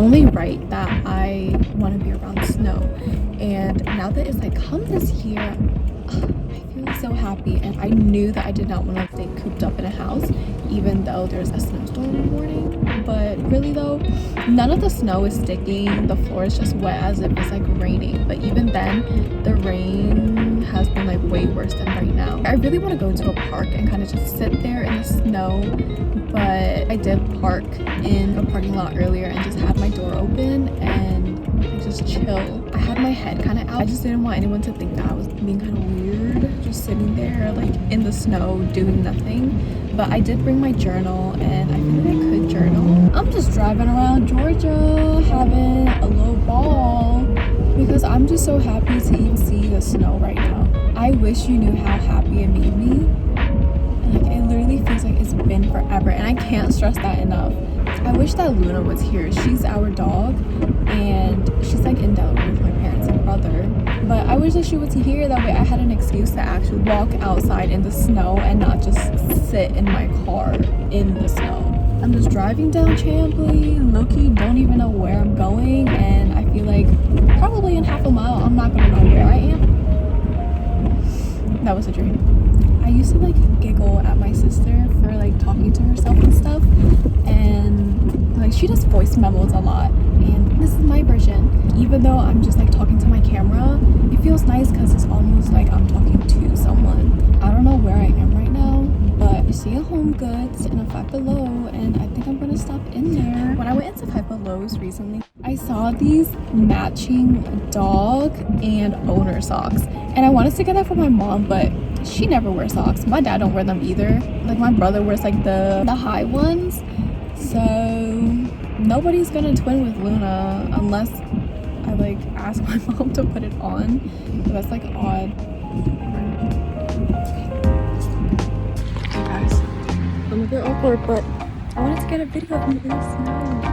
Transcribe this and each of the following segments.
only right that I want to be around snow. And now that it's like come this year, I feel so happy. And I knew that I did not want to stay cooped up in a house, even though there's a snowstorm warning. But really though, none of the snow is sticking. The floor is just wet as if it's like raining. But even then, the rain has been like way worse than right now. I really want to go to a park and kind of just sit there in the snow, but I did park in a parking lot earlier and just had my door open and just chill. I had my head kind of out. I just didn't want anyone to think that I was being kind of weird, just sitting there like in the snow doing nothing. But I did bring my journal and I feel like I could journal. I'm just driving around Georgia having a little ball because I'm just so happy to even see the snow right now. I wish you knew how happy it made me. Like, it literally feels like it's been forever, and I can't stress that enough. I wish that Luna was here. She's our dog, and she's like in Delaware with my parents and brother. But I wish that she was here. That way I had an excuse to actually walk outside in the snow and not just sit in my car in the snow. I'm just driving down Chamblee, low-key don't even know where I'm going, and I feel like probably in half a mile I'm not gonna know where I am. That was a dream. I used to like giggle at my sister for like talking to herself and stuff, and like she does voice memos a lot, and this is my version. Even though I'm just like talking to my camera, it feels nice because it's almost like I'm talking to someone. I don't know where I am right now, but I see a Home Goods and a Five Below, and I think I'm gonna stop in there. When I went into Five Belows recently, I saw these matching dog and owner socks, and I wanted to get that for my mom, but she never wears socks. My dad don't wear them either. Like my brother wears like the high ones. So nobody's gonna twin with Luna unless I like ask my mom to put it on. But that's like odd. Hey guys, I'm a bit awkward, but I wanted to get a video of me in the snow.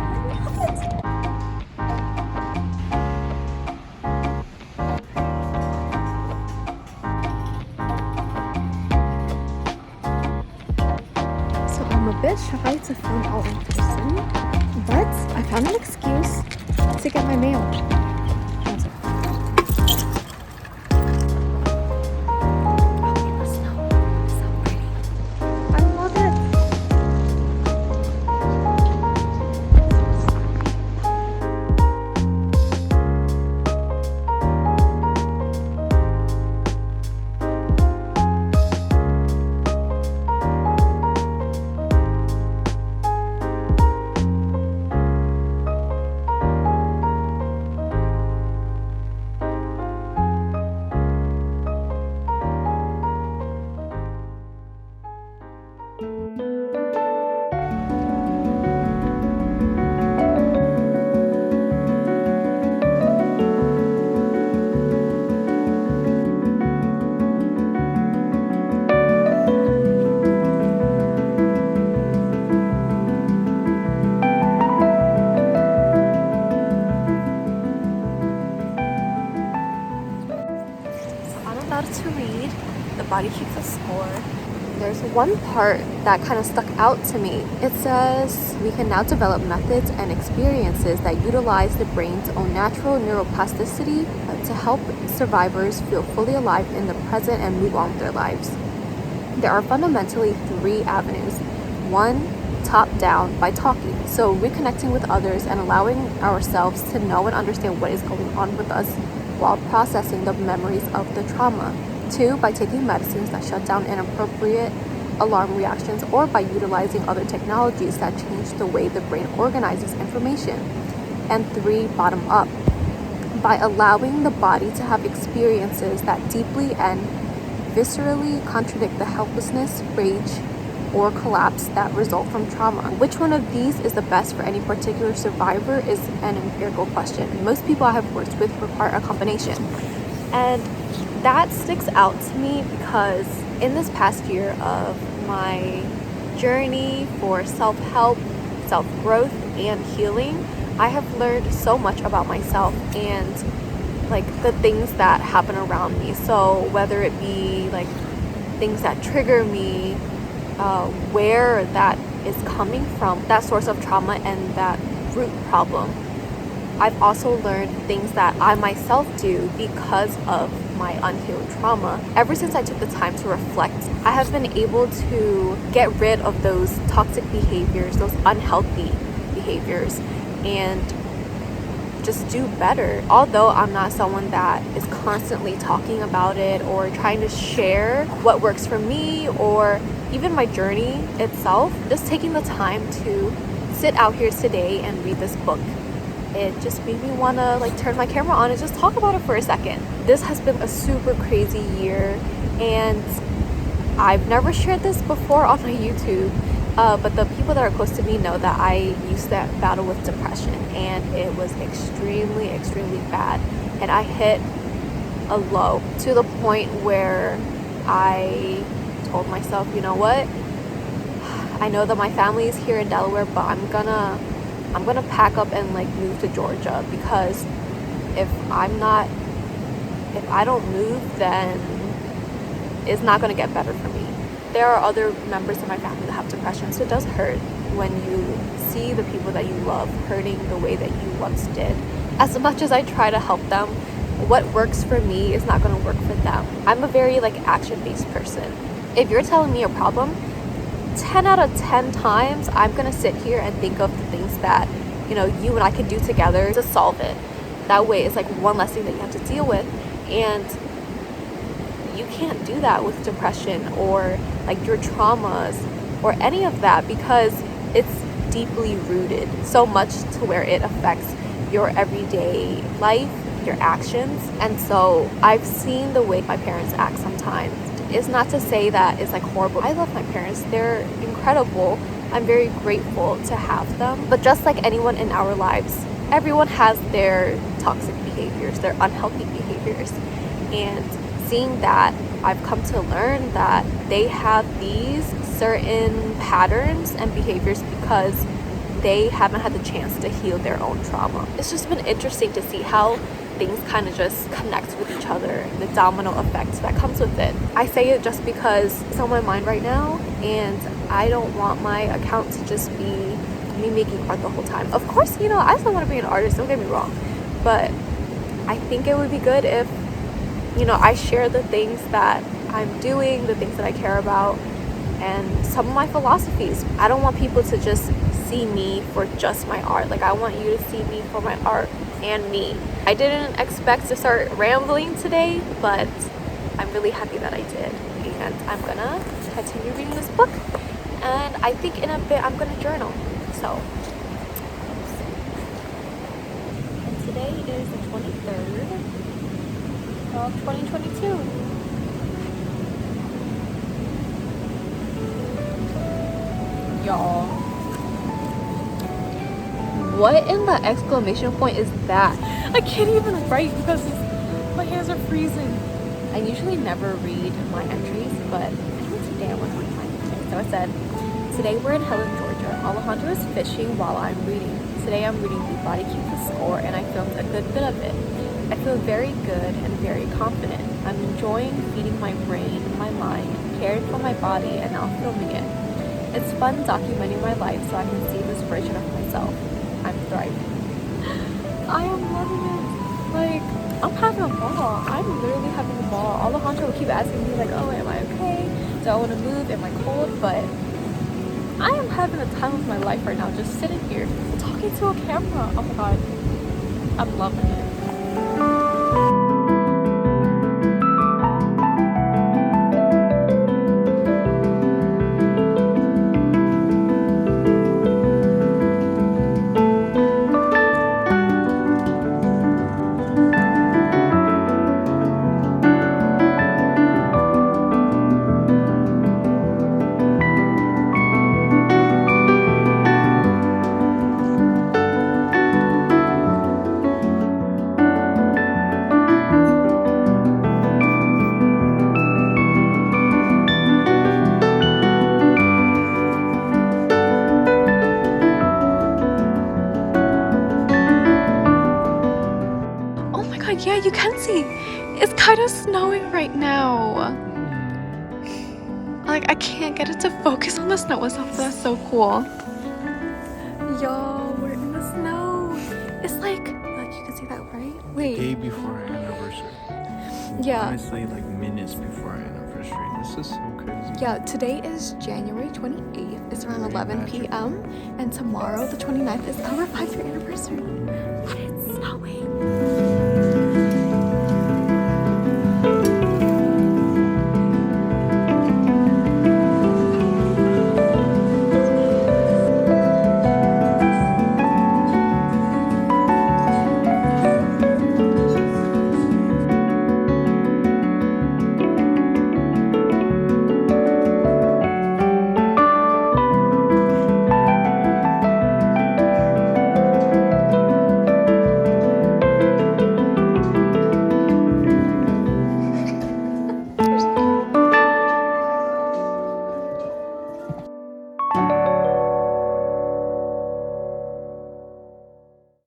I'm a bit shy to film out in person, but I found an excuse to get my mail. That's it. Oh, in the snow. So pretty. I love it. To read, the body keeps a score. There's one part that kind of stuck out to me. It says we can now develop methods and experiences that utilize the brain's own natural neuroplasticity to help survivors feel fully alive in the present and move on with their lives. There are fundamentally three avenues. One, top down, by talking, so reconnecting with others and allowing ourselves to know and understand what is going on with us while processing the memories of the trauma. 2, by taking medicines that shut down inappropriate alarm reactions, or by utilizing other technologies that change the way the brain organizes information. And 3, bottom up, by allowing the body to have experiences that deeply and viscerally contradict the helplessness, rage, or collapse that result from trauma. Which one of these is the best for any particular survivor is an empirical question. Most people I have worked with require a combination. And that sticks out to me because in this past year of my journey for self-help, self-growth, and healing, I have learned so much about myself and like the things that happen around me. So whether it be like things that trigger me, where that is coming from, that source of trauma and that root problem. I've also learned things that I myself do because of my unhealed trauma. Ever since I took the time to reflect, I have been able to get rid of those toxic behaviors, those unhealthy behaviors, and just do better. Although I'm not someone that is constantly talking about it or trying to share what works for me or even my journey itself, just taking the time to sit out here today and read this book, it just made me want to like turn my camera on and just talk about it for a second. This has been a super crazy year, and I've never shared this before on my YouTube, but the people that are close to me know that I used to battle with depression, and it was extremely, extremely bad. And I hit a low to the point where I told myself, you know what? I know that my family is here in Delaware, but I'm gonna pack up and like move to Georgia, because if I don't move, then it's not gonna get better for me. There are other members of my family that have depression, so it does hurt when you see the people that you love hurting the way that you once did. As much as I try to help them, what works for me is not gonna work for them. I'm a very like action-based person. If you're telling me a problem, 10 out of 10 times I'm gonna sit here and think of the things that, you know, you and I could do together to solve it. That way it's like one less thing that you have to deal with. And you can't do that with depression or like your traumas or any of that, because it's deeply rooted so much to where it affects your everyday life, your actions. And so I've seen the way my parents act sometimes. It's not to say that it's like horrible. I love my parents. They're incredible. I'm very grateful to have them. But just like anyone in our lives, everyone has their toxic behaviors, their unhealthy behaviors. And seeing that, I've come to learn that they have these certain patterns and behaviors because they haven't had the chance to heal their own trauma. It's just been interesting to see how things kind of just connect with each other, the domino effect that comes with it. I say it just because it's on my mind right now, and I don't want my account to just be me making art the whole time. Of course, you know, I still want to be an artist, don't get me wrong, but I think it would be good if, you know, I share the things that I'm doing, the things that I care about, and some of my philosophies. I don't want people to just see me for just my art. Like, I want you to see me for my art and me. I didn't expect to start rambling today, but I'm really happy that I did. And I'm gonna continue reading this book, and I think in a bit I'm gonna journal. So, and today is the 23rd of 2022. Y'all, what in the exclamation point is that? I can't even write because my hands are freezing. I usually never read my entries, but I think today I was reading my entries. So I said, today we're in Helen, Georgia. Alejandro is fishing while I'm reading. Today I'm reading The Body Keeps the Score, and I filmed a good bit of it. I feel very good and very confident. I'm enjoying feeding my brain, my mind, caring for my body, and now filming it. It's fun documenting my life so I can see this version of myself. I'm thriving. I am loving it. Like, I'm having a ball. I'm literally having a ball. Alejandro will keep asking me like, oh, am I okay? Do I want to move? Am I cold? But I am having the time of my life right now, just sitting here talking to a camera. Oh my god. I'm loving it. Yeah, you can see it's kind of snowing right now. Like, I can't get it to focus on the snow itself. That's so cool. Y'all, we're in the snow. It's like Wait. day before our anniversary. Yeah. Honestly, like minutes before our anniversary. This is so crazy. Yeah, today is January 28th. It's around Very 11 magical. p.m. And tomorrow, the 29th, is our 5-year anniversary.